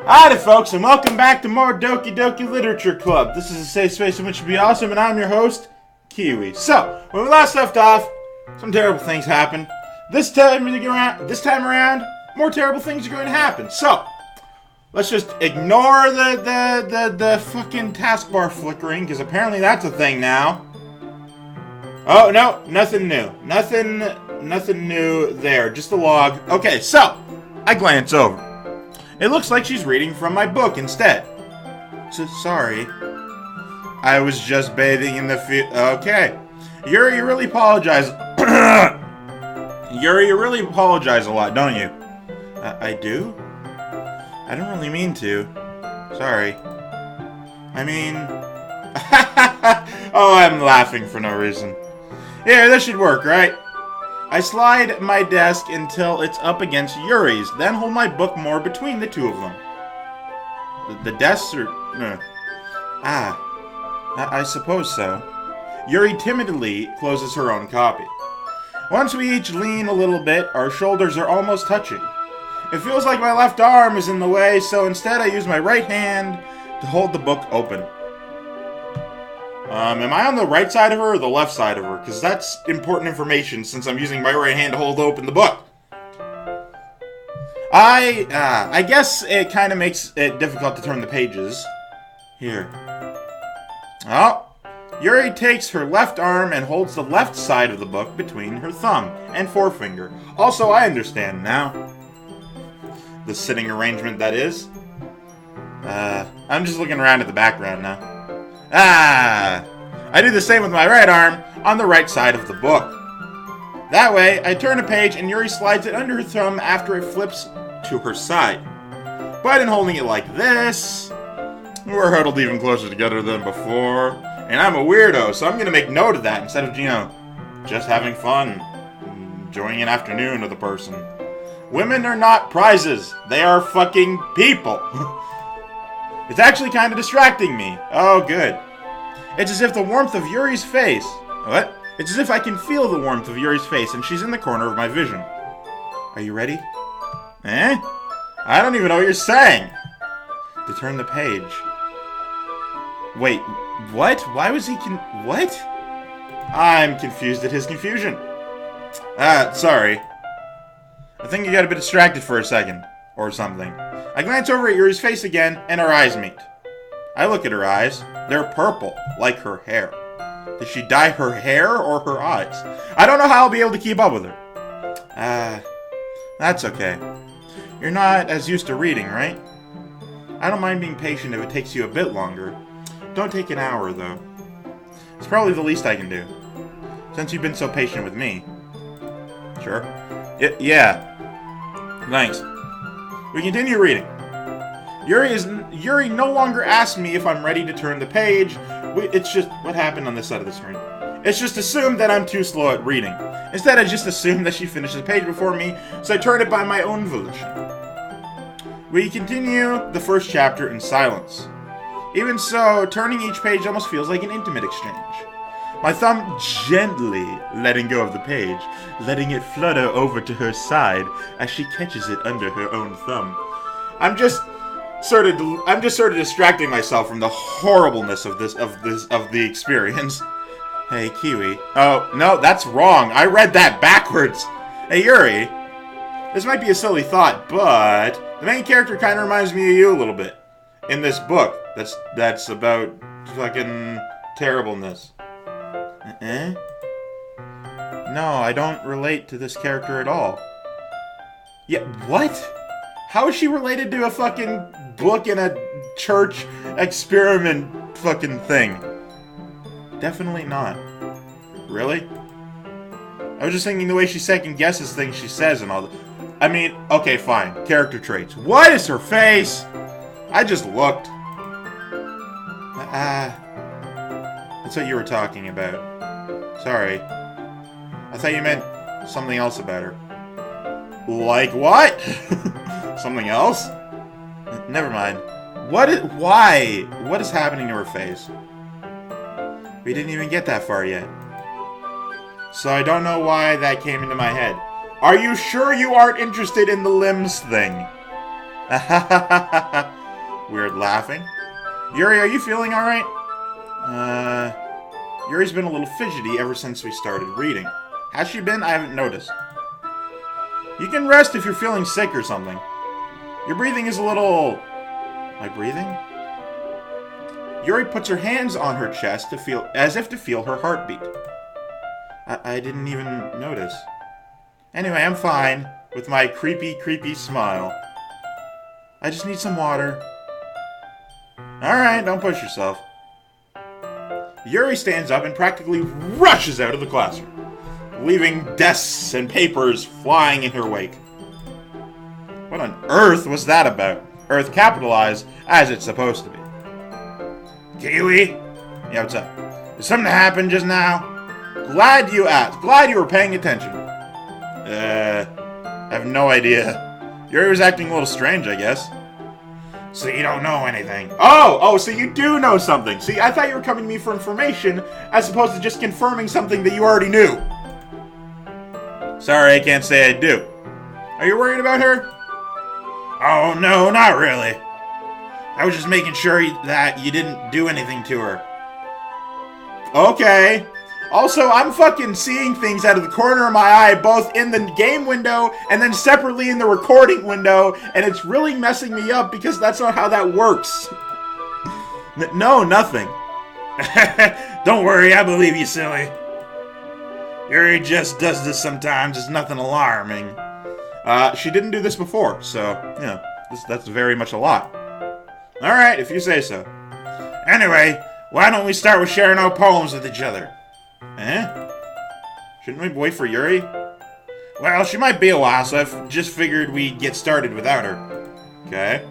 Howdy folks, and welcome back to more Doki Literature Club. This is a safe space in which to be awesome, and I'm your host, Kiwi. So, when we last left off, some terrible things happened. This time around, more terrible things are going to happen. So, let's just ignore the fucking taskbar flickering, because apparently that's a thing now. Oh, no, nothing new. Nothing new there, just the log. Okay, so, I glance over. It looks like she's reading from my book instead. So, sorry. I was just bathing in the okay. Yuri, you really apologize. Yuri, you really apologize a lot, don't you? I do? I don't really mean to. Sorry. I mean... oh, I'm laughing for no reason. Here, this should work, right? I slide my desk until it's up against Yuri's, then hold my book more between the two of them. The desks are... I suppose so. Yuri timidly closes her own copy. Once we each lean a little bit, our shoulders are almost touching. It feels like my left arm is in the way, so instead I use my right hand to hold the book open. Am I on the right side of her or the left side of her? Because that's important information since I'm using my right hand to hold open the book. I guess it kind of makes it difficult to turn the pages. Here. Oh, Yuri takes her left arm and holds the left side of the book between her thumb and forefinger. Also, I understand now. The sitting arrangement, that is. I'm just looking around at the background now. I do the same with my right arm on the right side of the book. That way, I turn a page and Yuri slides it under her thumb after it flips to her side. But in holding it like this, we're huddled even closer together than before. And I'm a weirdo, so I'm going to make note of that instead of, just having fun, enjoying an afternoon with a person. Women are not prizes. They are fucking people. It's actually kind of distracting me. Oh, good. It's as if the warmth of Yuri's face... What? It's as if I can feel the warmth of Yuri's face, and she's in the corner of my vision. Are you ready? Eh? I don't even know what you're saying. To turn the page. Wait, what? Why was he what? I'm confused at his confusion. Sorry. I think you got a bit distracted for a second. Or something. I glance over at Yuri's face again, and our eyes meet. I look at her eyes. They're purple, like her hair. Did she dye her hair or her eyes? I don't know how I'll be able to keep up with her. That's okay. You're not as used to reading, right? I don't mind being patient if it takes you a bit longer. Don't take an hour, though. It's probably the least I can do. Since you've been so patient with me. Sure. Yeah. Thanks. We continue reading. Yuri no longer asks me if I'm ready to turn the page. It's just what happened on this side of the screen. It's just assumed that I'm too slow at reading. Instead, I just assume that she finishes the page before me, so I turn it by my own volition. We continue the first chapter in silence. Even so, turning each page almost feels like an intimate exchange. My thumb gently letting go of the page, letting it flutter over to her side as she catches it under her own thumb. I'm just sort of distracting myself from the horribleness of the experience. Hey, Kiwi. Oh, no, that's wrong. I read that backwards. Hey, Yuri. This might be a silly thought, but the main character kind of reminds me of you a little bit. In this book that's about fucking terribleness. No, I don't relate to this character at all. Yeah, what? How is she related to a fucking book in a church experiment fucking thing? Definitely not. Really? I was just thinking the way she second guesses things she says and all that. I mean, okay, fine. Character traits. What is her face? I just looked. That's what you were talking about. Sorry. I thought you meant something else about her. Like what? Something else? Never mind. Why? What is happening to her face? We didn't even get that far yet. So I don't know why that came into my head. Are you sure you aren't interested in the limbs thing? Weird laughing. Yuri, are you feeling alright? Yuri's been a little fidgety ever since we started reading. Has she been? I haven't noticed. You can rest if you're feeling sick or something. Your breathing is a little... My breathing? Yuri puts her hands on her chest to feel, as if to feel her heartbeat. I didn't even notice. Anyway, I'm fine, with my creepy smile. I just need some water. Alright, don't push yourself. Yuri stands up and practically rushes out of the classroom, leaving desks and papers flying in her wake. What on earth was that about? Earth capitalized, as it's supposed to be. Kiwi? Yeah, what's up? Did something happen just now? Glad you asked. Glad you were paying attention. I have no idea. Yuri was acting a little strange, I guess. So you don't know anything. Oh, so you do know something. See, I thought you were coming to me for information, as opposed to just confirming something that you already knew. Sorry, I can't say I do. Are you worried about her? Oh, no, not really. I was just making sure that you didn't do anything to her. Okay. Also, I'm fucking seeing things out of the corner of my eye, both in the game window and then separately in the recording window, and it's really messing me up because that's not how that works. No, nothing. Don't worry, I believe you, silly. Yuri just does this sometimes. It's nothing alarming. She didn't do this before, so, you know, that's very much a lot. Alright, if you say so. Anyway, why don't we start with sharing our poems with each other? Eh? Shouldn't we wait for Yuri? Well, she might be a while, so I just figured we'd get started without her. Okay.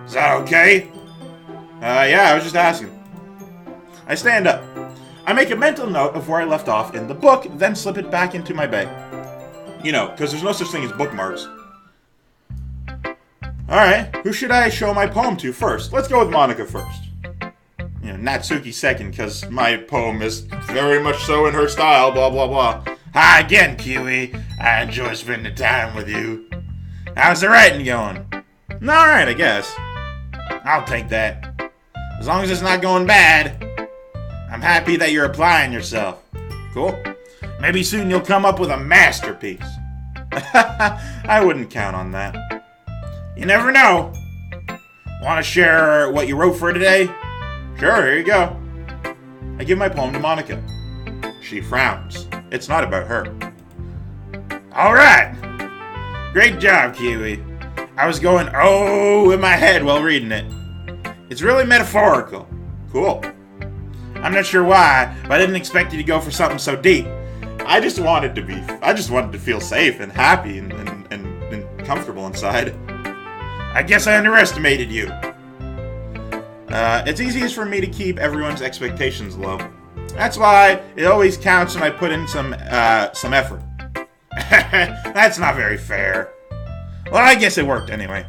Is that okay? Yeah, I was just asking. I stand up. I make a mental note of where I left off in the book, then slip it back into my bag. You know, because there's no such thing as bookmarks. Alright, who should I show my poem to first? Let's go with Monika first. You know, Natsuki second, because my poem is very much so in her style, blah blah blah. Hi again, Kiwi. I enjoy spending time with you. How's the writing going? Alright, I guess. I'll take that. As long as it's not going bad. I'm happy that you're applying yourself. Cool. Maybe soon you'll come up with a masterpiece. I wouldn't count on that. You never know. Want to share what you wrote for today? Sure, here you go. I give my poem to Monika. She frowns. It's not about her. Alright. Great job, Kiwi. I was going, oh, in my head while reading it. It's really metaphorical. Cool. I'm not sure why, but I didn't expect you to go for something so deep. I just wanted to feel safe and happy and comfortable inside. I guess I underestimated you. It's easiest for me to keep everyone's expectations low. That's why it always counts when I put in some effort. That's not very fair. Well, I guess it worked anyway.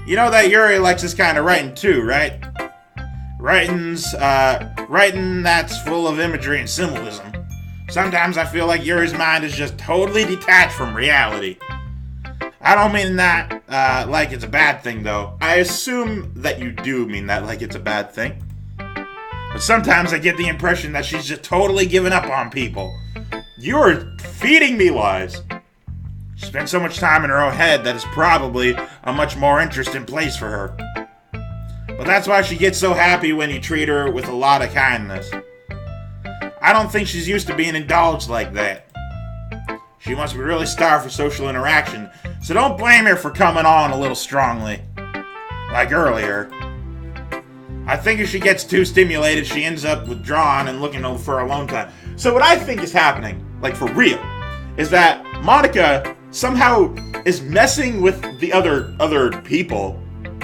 You know that Yuri likes this kind of writing too, right? Writing that's full of imagery and symbolism. Sometimes I feel like Yuri's mind is just totally detached from reality. I don't mean that like it's a bad thing, though. I assume that you do mean that like it's a bad thing. But sometimes I get the impression that she's just totally given up on people. You're feeding me lies. She spends so much time in her own head that it's probably a much more interesting place for her. But that's why she gets so happy when you treat her with a lot of kindness. I don't think she's used to being indulged like that. She must be really starved for social interaction, so don't blame her for coming on a little strongly. Like earlier. I think if she gets too stimulated, she ends up withdrawn and looking for alone time. So what I think is happening, like for real, is that Monika somehow is messing with the other people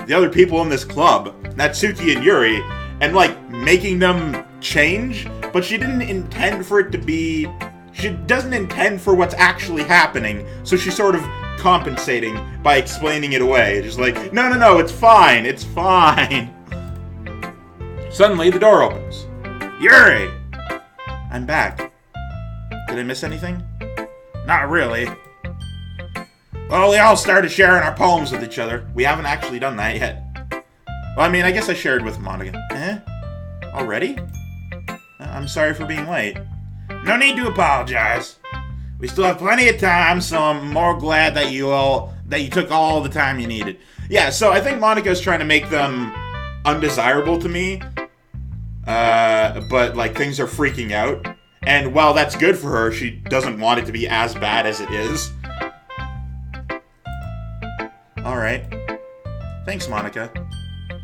in this club, Natsuki and Yuri, and like making them change, but she didn't intend for it to be... She doesn't intend for what's actually happening, so she's sort of compensating by explaining it away. Just like, no, it's fine, it's fine. Suddenly, the door opens. Yuri! I'm back. Did I miss anything? Not really. Well, we all started sharing our poems with each other. We haven't actually done that yet. Well, I mean, I guess I shared with Monika. Already? I'm sorry for being late. No need to apologize. We still have plenty of time, so I'm more glad that you took all the time you needed. Yeah, so I think Monika's trying to make them undesirable to me. But, like, things are freaking out. And while that's good for her, she doesn't want it to be as bad as it is. Alright. Thanks, Monika.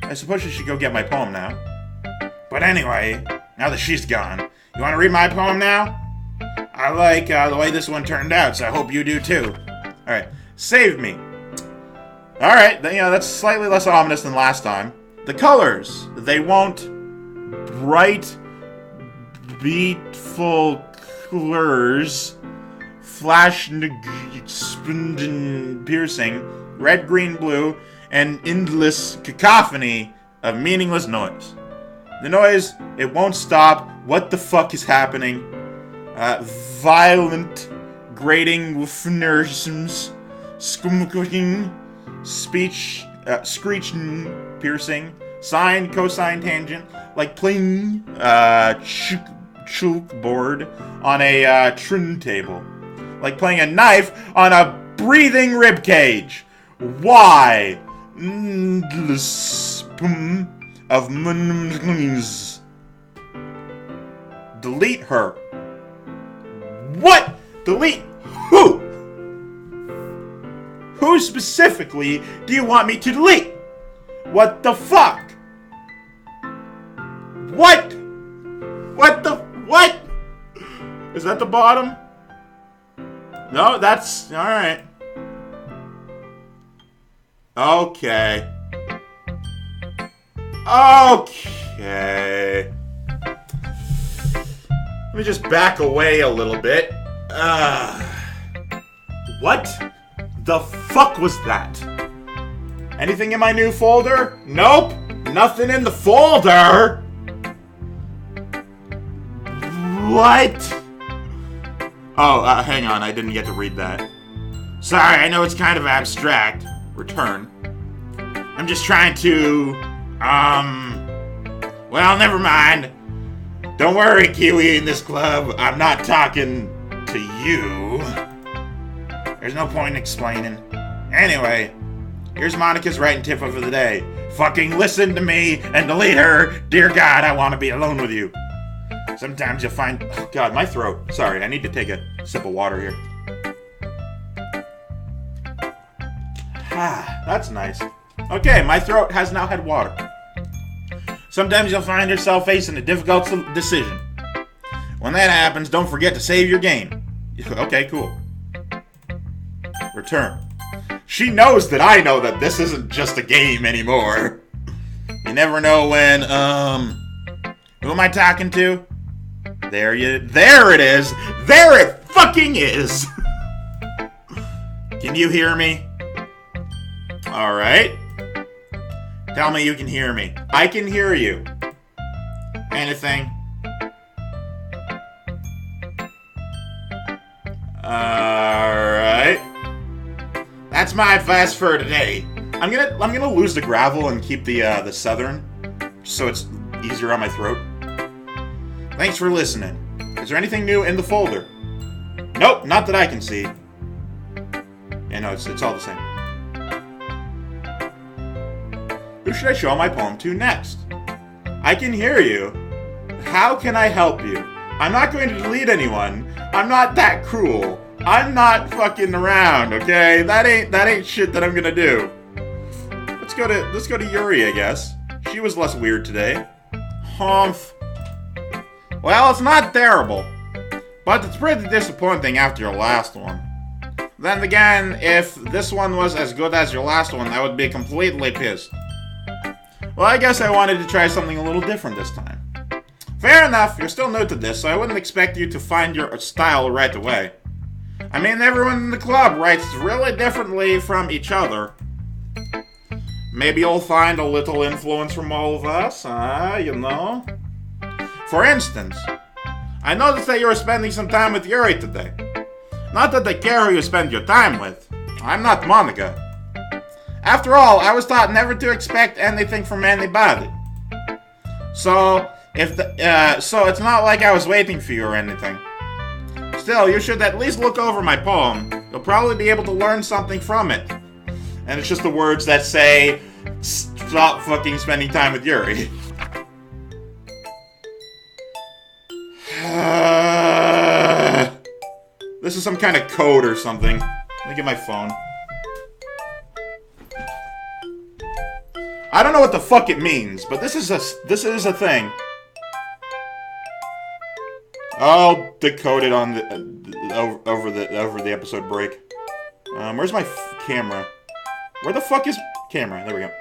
I suppose I should go get my poem now. But anyway, now that she's gone, you want to read my poem now? I like the way this one turned out, so I hope you do too. Alright. Save me. Alright, that's slightly less ominous than last time. The colors. They won't bright, beautiful colors, flash, piercing, red, green, blue, and endless cacophony of meaningless noise. The noise, it won't stop. What the fuck is happening? Violent, grating wooferisms, squeaking, speech, screeching, piercing, sine, cosine, tangent, like playing chalkboard on a turntable, like playing a knife on a breathing rib cage. Why? Endless of moons. Delete her. What? Delete who? Who specifically do you want me to delete? What the fuck? What? What the... What? Is that the bottom? No, that's... Alright. Okay. Okay. Let me just back away a little bit. What the fuck was that? Anything in my new folder? Nope. Nothing in the folder. What? Oh, hang on. I didn't get to read that. Sorry, I know it's kind of abstract. Return. I'm just trying to, well, never mind. Don't worry, Kiwi in this club. I'm not talking to you. There's no point in explaining. Anyway, here's Monika's writing tip for the day. Fucking listen to me and delete her. Dear God, I want to be alone with you. Sometimes you'll find... Oh, God, my throat. Sorry, I need to take a sip of water here. Ah, that's nice. Okay, my throat has now had water. Sometimes you'll find yourself facing a difficult decision. When that happens, don't forget to save your game. Okay, cool. Return. She knows that I know that this isn't just a game anymore. You never know when, who am I talking to? There it is! There it fucking is! Can you hear me? Alright. Tell me you can hear me. I can hear you. Anything? Alright. That's my advice for today. I'm gonna lose the gravel and keep the southern, so it's easier on my throat. Thanks for listening. Is there anything new in the folder? Nope, not that I can see. Yeah, no, it's all the same. Who should I show my poem to next? I can hear you. How can I help you? I'm not going to delete anyone. I'm not that cruel. I'm not fucking around, okay? That ain't shit that I'm gonna do. Let's go to Yuri, I guess. She was less weird today. Humph. Well, it's not terrible, but it's pretty disappointing after your last one. Then again, if this one was as good as your last one, I would be completely pissed. Well, I guess I wanted to try something a little different this time. Fair enough, you're still new to this, so I wouldn't expect you to find your style right away. I mean, everyone in the club writes really differently from each other. Maybe you'll find a little influence from all of us, you know? For instance, I noticed that you were spending some time with Yuri today. Not that I care who you spend your time with. I'm not Monika. After all, I was taught never to expect anything from anybody. So it's not like I was waiting for you or anything. Still, you should at least look over my poem. You'll probably be able to learn something from it. And it's just the words that say, stop fucking spending time with Yuri. This is some kind of code or something. Let me get my phone. I don't know what the fuck it means, but this is a thing. I'll decode it on the over the episode break. Where's my camera? Where the fuck is camera? There we go.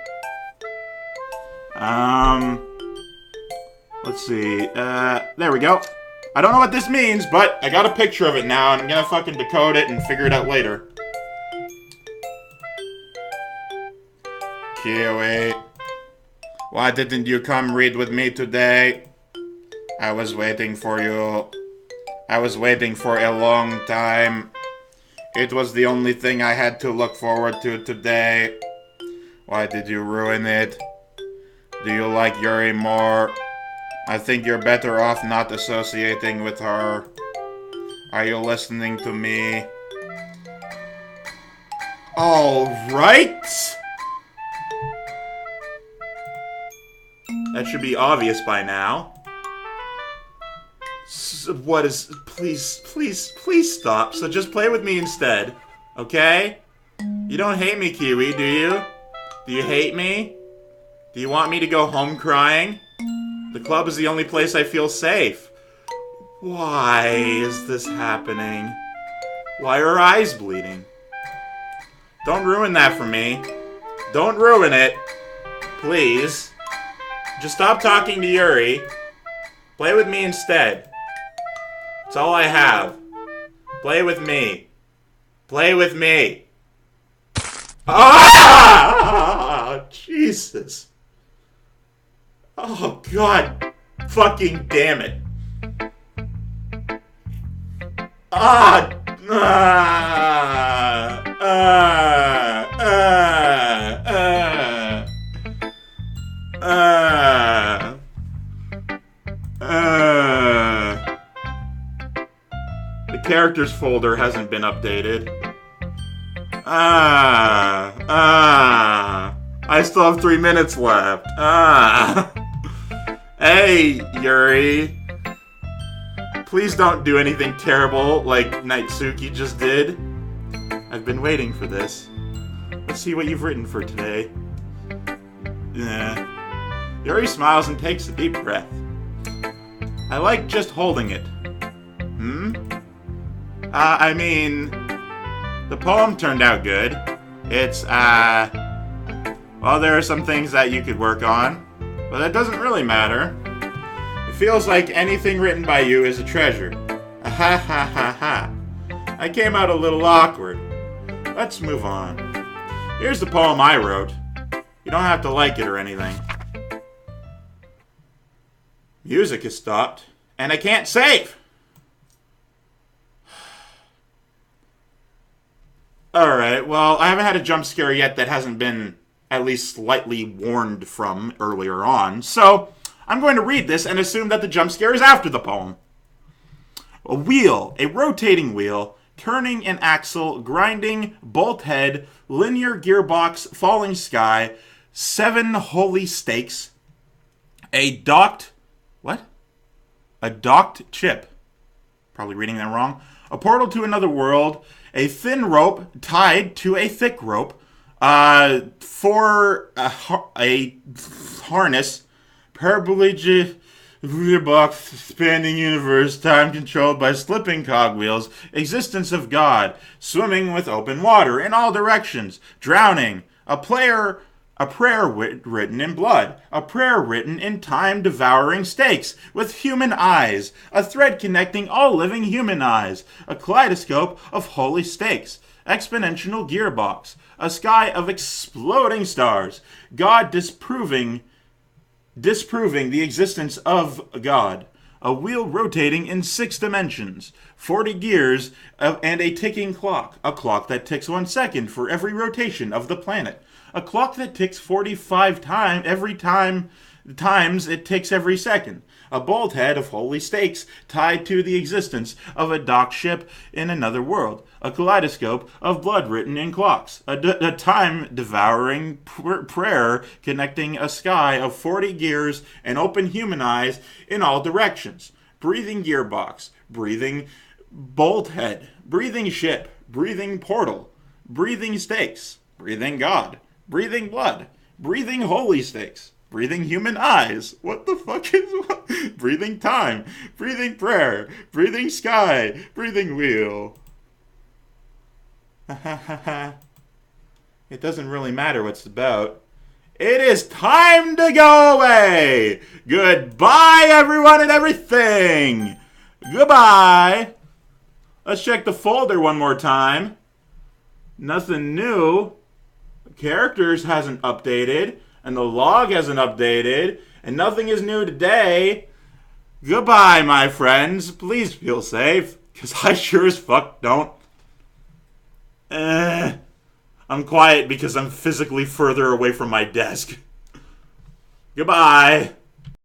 Let's see. There we go. I don't know what this means, but I got a picture of it now, and I'm gonna fucking decode it and figure it out later. Kiwi, why didn't you come read with me today? I was waiting for you. I was waiting for a long time. It was the only thing I had to look forward to today. Why did you ruin it? Do you like Yuri more? I think you're better off not associating with her. Are you listening to me? Alright! That should be obvious by now. What is... Please stop. So just play with me instead. Okay? You don't hate me, Kiwi, do you? Do you hate me? Do you want me to go home crying? The club is the only place I feel safe. Why is this happening? Why are her eyes bleeding? Don't ruin that for me. Don't ruin it. Please. Just stop talking to Yuri. Play with me instead. It's all I have. Play with me. Play with me. Ah! Jesus. Oh, God. Fucking damn it. The characters folder hasn't been updated. I still have 3 minutes left. Hey, Yuri. Please don't do anything terrible like Naitsuki just did. I've been waiting for this. Let's see what you've written for today. Yuri smiles and takes a deep breath. I like just holding it. I mean, the poem turned out good. It's, well, there are some things that you could work on, but that doesn't really matter. It feels like anything written by you is a treasure. Ha ha ha ha. I came out a little awkward. Let's move on. Here's the poem I wrote. You don't have to like it or anything. Music has stopped, and I can't save! Alright, well, I haven't had a jump scare yet that hasn't been at least slightly warned from earlier on, so I'm going to read this and assume that the jump scare is after the poem. A wheel, a rotating wheel, turning an axle, grinding, bolt head, linear gearbox, falling sky, 7 holy stakes, a docked... What? A docked chip. Probably reading that wrong. A portal to another world, a thin rope tied to a thick rope, for a harness, parabolic box, expanding universe, time controlled by slipping cogwheels, existence of God, swimming with open water in all directions, drowning, a prayer written in blood, a prayer written in time-devouring stakes, with human eyes, a thread connecting all living human eyes, a kaleidoscope of holy stakes, exponential gearbox, a sky of exploding stars, God disproving the existence of God, A wheel rotating in 6 dimensions, 40 gears, and a ticking clock. A clock that ticks 1 second for every rotation of the planet. A clock that ticks 45 times it ticks every second. A bolt head of holy stakes tied to the existence of a docked ship in another world. A kaleidoscope of blood written in clocks. A time-devouring prayer connecting a sky of 40 gears and open human eyes in all directions. Breathing gearbox. Breathing bolt head. Breathing ship. Breathing portal. Breathing stakes. Breathing God. Breathing blood. Breathing holy stakes. Breathing human eyes. What the fuck is what? Breathing time. Breathing prayer. Breathing sky. Breathing wheel. It doesn't really matter what's about. It is time to go away. Goodbye, everyone and everything. Goodbye. Let's check the folder one more time. Nothing new. Characters hasn't updated. And the log hasn't updated, and nothing is new today. Goodbye, my friends. Please feel safe, because I sure as fuck don't. I'm quiet because I'm physically further away from my desk. Goodbye.